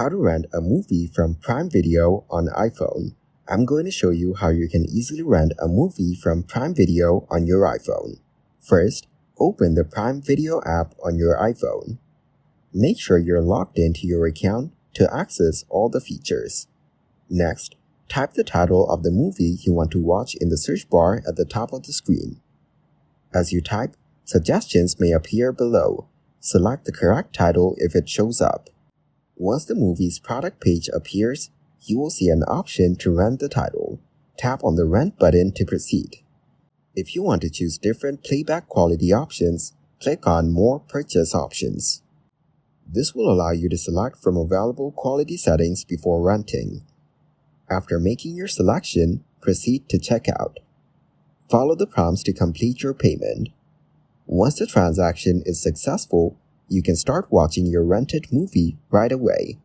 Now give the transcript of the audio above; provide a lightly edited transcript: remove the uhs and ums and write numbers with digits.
How to rent a movie from Prime Video on iPhone. I'm going to show you how you can easily rent a movie from Prime Video on your iPhone. First, open the Prime Video app on your iPhone. Make sure you're logged into your account to access all the features. Next, type the title of the movie you want to watch in the search bar at the top of the screen. As you type, suggestions may appear below. Select the correct title if it shows up. Once the movie's product page appears, you will see an option to rent the title. Tap on the Rent button to proceed. If you want to choose different playback quality options, click on More Purchase Options. This will allow you to select from available quality settings before renting. After making your selection, proceed to checkout. Follow the prompts to complete your payment. Once the transaction is successful, you can start watching your rented movie right away.